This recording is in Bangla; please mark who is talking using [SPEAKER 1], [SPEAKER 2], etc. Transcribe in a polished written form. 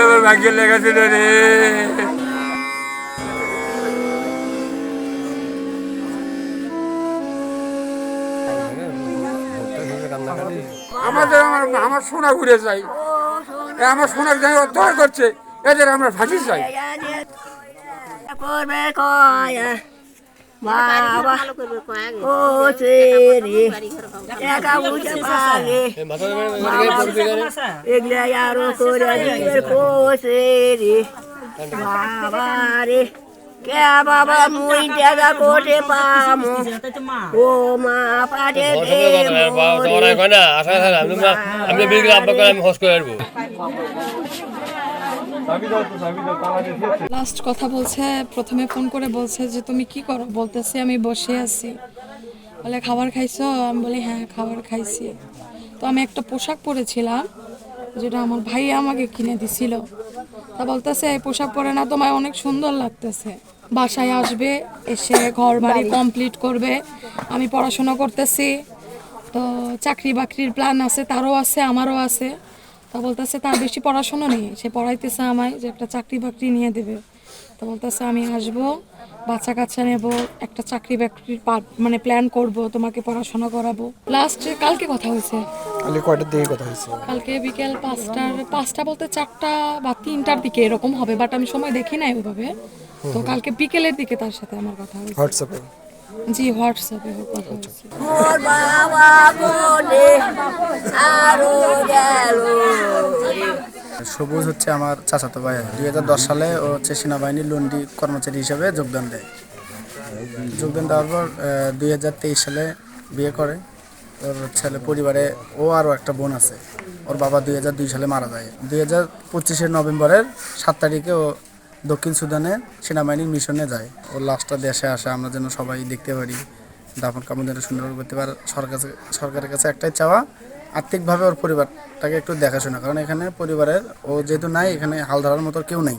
[SPEAKER 1] আমার ভাগ্যের লেখা ছিল রে। আমার সোনা ঘুরে যাই, আমার সোনা যাই অধ্যয় করছে, এদের আমরা ফাঁসি চাই। বাবা ও সেরি একা বুঝে পালে এগলে আরো করে দিবে কোসেরি বাবা রে কে বাবা মুই জায়গা কোটে পামু ও মা পাটে দে
[SPEAKER 2] আমি বিগলা আব্বা করে আমি হোস্ট করে আসবো।
[SPEAKER 3] লাস্ট কথা বলছে, প্রথমে ফোন করে বলছে যে তুমি কি করো, বলতেছি আমি বসে আছি। বলে খাবার খাইছো? আমি বলি হ্যাঁ খাবার খাইছি। তো আমি একটা পোশাক পরেছিলাম যেটা আমার ভাই আমাকে কিনে দিছিল। তা বলতেছে এই পোশাক পরে না তোমায় অনেক সুন্দর লাগতেছে, বাসায় আসবে, এসে ঘর বাড়ি কমপ্লিট করবে। আমি পড়াশোনা করতেছি, তো চাকরি বাকরির প্ল্যান আছে, তারও আছে আমারও আছে। তা বলতেছে তার বেশি পড়াশোনা নেই, সে পড়াইতেছে আমায় যে একটা চাকরি বাকরি নিয়ে দেবে। তা বলতেছে আমি আসবো, বাচ্চা কাচ্চা নেব, একটা চাকরি বাকরির মানে প্ল্যান করব, তোমাকে পড়াশোনা করাবো। লাস্ট কালকে কথা হয়েছে।
[SPEAKER 4] কালকে কয়টার দিকে কথা হয়েছে?
[SPEAKER 3] কালকে বিকেল 5টা বলতে 4টা বা 3টার দিকে এরকম হবে, বাট আমি সময় দেখি নাই ওইভাবে। তো কালকে বিকেলের দিকে তার সাথে আমার কথা হয়েছে
[SPEAKER 4] হোয়াটসঅ্যাপে।
[SPEAKER 3] জি হোয়াটসঅ্যাপে কথা হয়েছে।
[SPEAKER 1] মোর বাবা বলে আরো গেল।
[SPEAKER 4] সবুজ হচ্ছে আমার চাচাতো ভাই। 2010 সালে ও হচ্ছে সেনাবাহিনীর লন্ডি কর্মচারী হিসেবে যোগদান দেয়। যোগদান দেওয়ার পর 2023 সালে বিয়ে করে। ওর ছেলে পরিবারে ও আরও একটা বোন আছে। ওর বাবা 2002 সালে মারা যায়। 2025 নভেম্বরের 7 তারিখে ও দক্ষিণ সুদানে সেনাবাহিনীর মিশনে যায়। ওর লাশটা দেশে আসে, আমরা যেন সবাই দেখতে পারি, দাফন কাফন যেন সুন্দর করতে পারে। সরকারের কাছে একটাই চাওয়া, আর্থিকভাবে ওর পরিবারটাকে একটু দেখাশোনা, কারণ এখানে পরিবারের ও যেহেতু নাই, এখানে হাল ধরার মতো কেউ নেই।